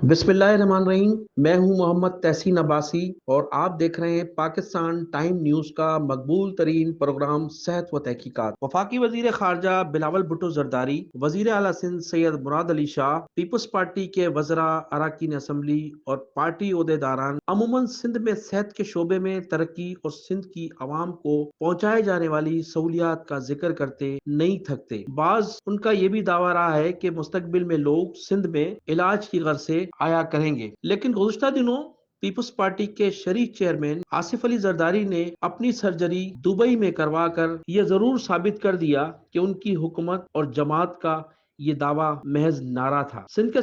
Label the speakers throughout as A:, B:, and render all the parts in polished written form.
A: بسم اللہ الرحمن الرحیم۔ میں ہوں محمد تحسین عباسی اور آپ دیکھ رہے ہیں پاکستان ٹائم نیوز کا مقبول ترین پروگرام صحت و تحقیقات۔ وفاقی وزیر خارجہ بلاول بھٹو زرداری، وزیر اعلیٰ سندھ سید مراد علی شاہ، پیپلز پارٹی کے وزراء، اراکین اسمبلی اور پارٹی عہدیداران عموماً سندھ میں صحت کے شعبے میں ترقی اور سندھ کی عوام کو پہنچائے جانے والی سہولیات کا ذکر کرتے نہیں تھکتے۔ بعض ان کا یہ بھی دعویٰ رہا ہے کہ مستقبل میں لوگ سندھ میں علاج کی غرض سے آیا کریں گے، لیکن گزشتہ دنوں پیپلز پارٹی کے شریک چیئرمین آصف علی زرداری نے اپنی سرجری دبئی میں کروا کر یہ ضرور ثابت کر دیا کہ ان کی حکومت اور جماعت کا یہ دعویٰ محض نعرہ تھا۔ سندھ کے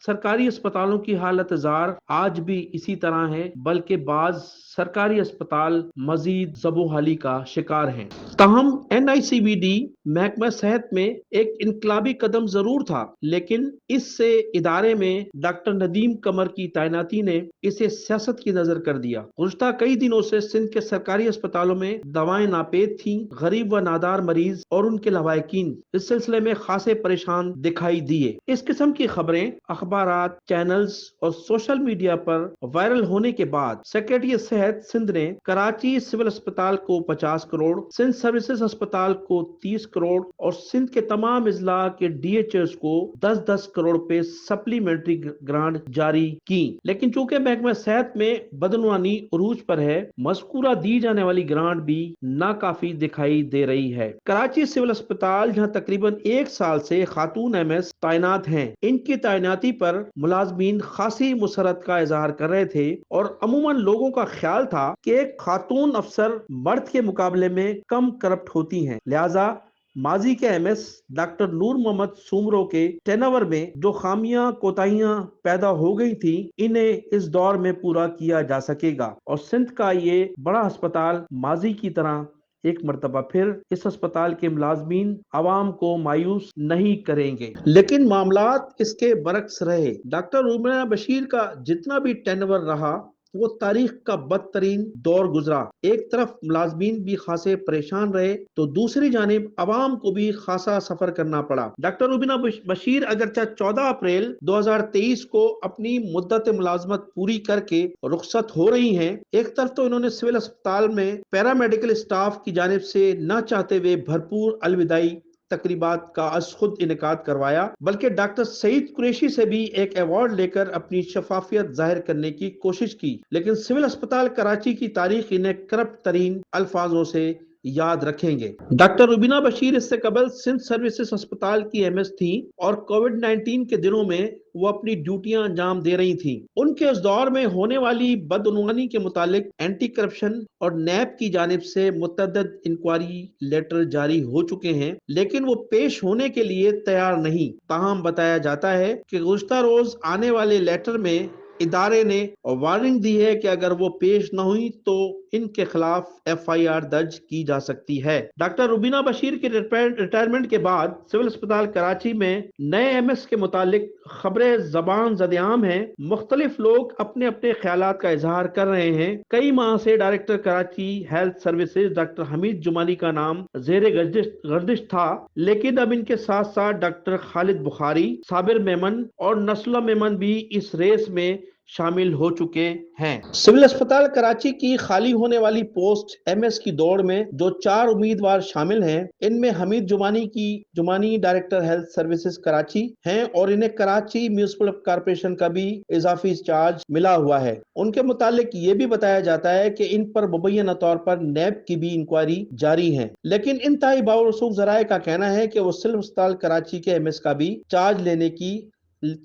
A: سرکاری اسپتالوں کی حالت زار آج بھی اسی طرح ہے، بلکہ بعض سرکاری اسپتال مزید زبوحالی کا شکار ہیں۔ تاہم NICVD محکمہ صحت میں ایک انقلابی قدم ضرور تھا، لیکن اس سے ادارے میں ڈاکٹر ندیم قمر کی تعیناتی نے اسے سیاست کی نظر کر دیا۔ گزشتہ کئی دنوں سے سندھ کے سرکاری اسپتالوں میں دوائیں ناپید تھیں۔ غریب و نادار مریض اور ان کے لواحقین اس سلسلے میں خاصے پریشان دکھائی دیے۔ اس قسم کی خبریں اخبارات، چینلز اور سوشل میڈیا پر وائرل ہونے کے بعد سیکریٹریٹ صحت سندھ نے کراچی سول اسپتال کو 50 کروڑ، سندھ سروسز اسپتال کو 30 کروڑ اور سندھ کے تمام اضلاع کے DHOs کو 10-10 کروڑ روپے سپلیمنٹری گرانٹ جاری کی، لیکن چونکہ محکمہ صحت میں بدعنوانی عروج پر ہے، مذکورہ دی جانے والی گرانٹ بھی ناکافی دکھائی دے رہی ہے۔ کراچی سول اسپتال جہاں تقریباً 1 سال سے خاتون MS تعینات ہیں، ان کی تعیناتی پر ملازمین خاصی مسرت کا اظہار کر رہے تھے اور عموماً لوگوں کا خیال تھا کہ ایک خاتون افسر مرد کے مقابلے میں کم کرپٹ ہوتی ہیں، لہذا ماضی کے MS ڈاکٹر نور محمد سومرو کے ٹینور میں جو خامیاں کوتاہیاں پیدا ہو گئی تھیں، انہیں اس دور میں پورا کیا جا سکے گا اور سندھ کا یہ بڑا ہسپتال ماضی کی طرح ایک مرتبہ پھر اس ہسپتال کے ملازمین عوام کو مایوس نہیں کریں گے۔ لیکن معاملات اس کے برعکس رہے۔ ڈاکٹر روبینہ بشیر کا جتنا بھی ٹینور رہا، وہ تاریخ کا بدترین دور گزرا۔ ایک طرف ملازمین بھی خاصے پریشان رہے تو دوسری جانب عوام کو بھی خاصا سفر کرنا پڑا۔ ڈاکٹر روبینہ بشیر اگرچہ 14 اپریل 2023 کو اپنی مدت ملازمت پوری کر کے رخصت ہو رہی ہیں، ایک طرف تو انہوں نے سول اسپتال میں پیرامیڈیکل اسٹاف کی جانب سے نہ چاہتے ہوئے بھرپور الوداعی تقریبات کا از خود انعقاد کروایا، بلکہ ڈاکٹر سعید قریشی سے بھی ایک ایوارڈ لے کر اپنی شفافیت ظاہر کرنے کی کوشش کی، لیکن سول اسپتال کراچی کی تاریخ انہیں کرپٹ ترین الفاظوں سے یاد رکھیں گے۔ ڈاکٹر روبینہ بشیر اس سے قبل سندھ سروسز اسپتال کی MS تھیں اور کووڈ-19 کے دنوں میں وہ اپنی ڈیوٹیاں انجام دے رہی تھیں۔ ان کے اس دور میں ہونے والی بدعنوانی کے متعلق اینٹی کرپشن اور نیب کی جانب سے متعدد انکوائری لیٹر جاری ہو چکے ہیں، لیکن وہ پیش ہونے کے لیے تیار نہیں۔ تاہم بتایا جاتا ہے کہ گزشتہ روز آنے والے لیٹر میں ادارے نے وارننگ دی ہے کہ اگر وہ پیش نہ ہوئی تو ان کے خلاف FIR درج کی جا سکتی ہے۔ ڈاکٹر روبینہ بشیر کے ریٹائرمنٹ کے بعد سول اسپتال کراچی میں نئے MS کے متعلق خبریں زبان زد عام ہیں۔ مختلف لوگ اپنے اپنے خیالات کا اظہار کر رہے ہیں۔ کئی ماہ سے director Karachi health services doctor Hamid Jamali کا نام زیر گردش تھا، لیکن اب ان کے ساتھ ساتھ ڈاکٹر خالد بخاری، صابر میمن اور نصراللہ میمن بھی اس ریس میں شامل ہو چکے ہیں۔ سول اسپتال کراچی کی خالی ہونے والی پوسٹ MS کی دوڑ میں جو 4 امیدوار شامل ہیں، ان میں حمید جمانی ڈائریکٹر ہیلتھ سروسز کراچی ہیں اور انہیں کراچی میونسپل کارپوریشن کا بھی اضافی چارج ملا ہوا ہے۔ ان کے متعلق یہ بھی بتایا جاتا ہے کہ ان پر مبینہ طور پر نیب کی بھی انکوائری جاری ہے، لیکن انتہائی باوثوق ذرائع کا کہنا ہے کہ وہ سول اسپتال کراچی کے MS کا بھی چارج لینے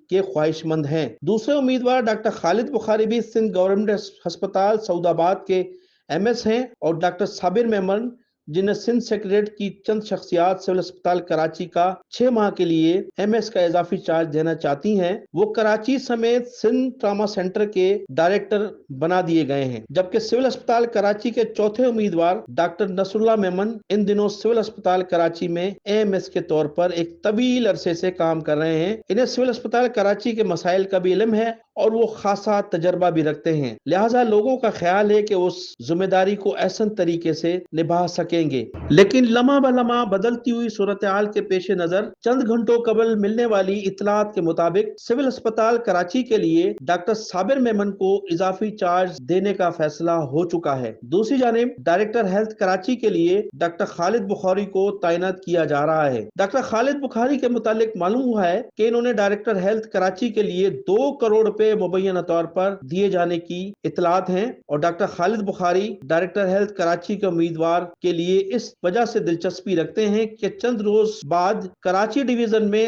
A: کے خواہش مند ہیں۔ دوسرے امیدوار ڈاکٹر خالد بخاری بھی سندھ گورنمنٹ ہسپتال سعود آباد کے MS ہیں اور ڈاکٹر صابر میمن جنہیں سندھ سیکریٹریٹ کی چند شخصیات سول اسپتال کراچی کا 6 ماہ کے لیے MS کا اضافی چارج دینا چاہتی ہیں، وہ کراچی سمیت سندھ ٹراما سینٹر کے ڈائریکٹر بنا دیے گئے ہیں، جبکہ سول اسپتال کراچی کے چوتھے امیدوار ڈاکٹر نصراللہ میمن ان دنوں سول اسپتال کراچی میں AMS کے طور پر ایک طویل عرصے سے کام کر رہے ہیں۔ انہیں سول اسپتال کراچی کے مسائل کا بھی علم ہے اور وہ خاصا تجربہ بھی رکھتے ہیں، لہٰذا لوگوں کا خیال ہے کہ اس ذمہ داری کو احسن طریقے سے نبھا سکیں گے۔ لیکن لمحہ بہ لمحہ بدلتی ہوئی صورتحال کے پیش نظر چند گھنٹوں قبل ملنے والی اطلاعات کے مطابق سول اسپتال کراچی کے لیے ڈاکٹر صابر میمن کو اضافی چارج دینے کا فیصلہ ہو چکا ہے۔ دوسری جانب ڈائریکٹر ہیلتھ کراچی کے لیے ڈاکٹر خالد بخاری کو تعینات کیا جا رہا ہے۔ ڈاکٹر خالد بخاری کے متعلق معلوم ہوا ہے کہ انہوں نے ڈائریکٹر ہیلتھ کراچی کے لیے 2 کروڑ روپے مبینہ طور پر دیے جانے کی اطلاعات ہیں، اور ڈاکٹر خالد بخاری ڈائریکٹر ہیلتھ کراچی کے امیدوار کے لیے اس وجہ سے دلچسپی رکھتے ہیں کہ چند روز بعد کراچی ڈویژن میں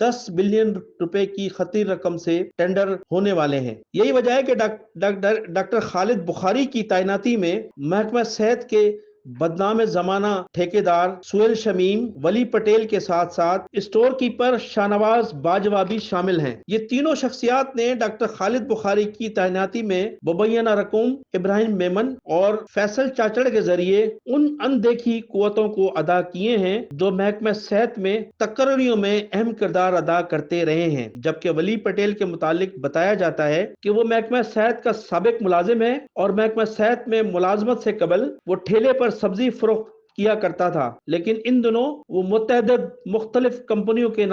A: 10 بلین روپے کی خطیر رقم سے ٹینڈر ہونے والے ہیں۔ یہی وجہ ہے کہ ڈاکٹر خالد بخاری کی تعیناتی میں محکمہ صحت کے بدنام زمانہ ٹھیکیدار سہیل شمیم، ولی پٹیل کے ساتھ ساتھ اسٹور کیپر شاہنواز باجوہ بھی شامل ہیں۔ یہ تینوں شخصیات نے ڈاکٹر خالد بخاری کی تعیناتی میں مبینہ رقم ابراہیم میمن اور فیصل چاچڑ کے ذریعے ان اندیکھی قوتوں کو ادا کیے ہیں جو محکمہ صحت میں تقرریوں میں اہم کردار ادا کرتے رہے ہیں، جبکہ ولی پٹیل کے متعلق بتایا جاتا ہے کہ وہ محکمہ صحت کا سابق ملازم ہے اور محکمہ صحت میں ملازمت سے قبل وہ ٹھیلے پر سبزی فروخت کیا کرتا تھا، لیکن ان دنوں وہ متعدد مختلف کمپنیوں کے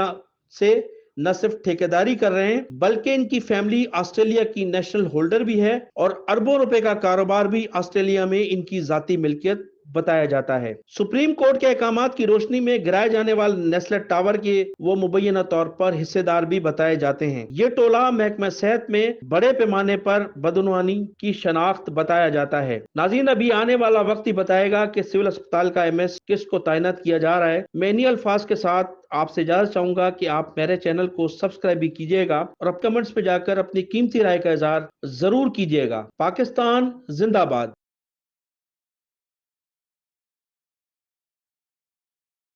A: سے نہ صرف ٹھیکیداری کر رہے ہیں بلکہ ان کی فیملی آسٹریلیا کی نیشنل ہولڈر بھی ہے اور اربوں روپے کا کاروبار بھی آسٹریلیا میں ان کی ذاتی ملکیت بتایا جاتا ہے۔ سپریم کورٹ کے احکامات کی روشنی میں گرائے جانے والے نیسلٹ ٹاور کے وہ مبینہ طور پر حصہ دار بھی بتائے جاتے ہیں۔ یہ ٹولہ محکمہ صحت میں بڑے پیمانے پر بدعنوانی کی شناخت بتایا جاتا ہے۔ ناظرین، ابھی آنے والا وقت ہی بتائے گا کہ سول اسپتال کا MS کس کو تعینات کیا جا رہا ہے۔ میں انہی الفاظ کے ساتھ آپ سے اجازت چاہوں گا کہ آپ میرے چینل کو سبسکرائب بھی کیجئے گا اور اب کمنٹس پہ جا کر اپنی قیمتی رائے کا اظہار ضرور کیجئے گا۔ پاکستان زندہ باد۔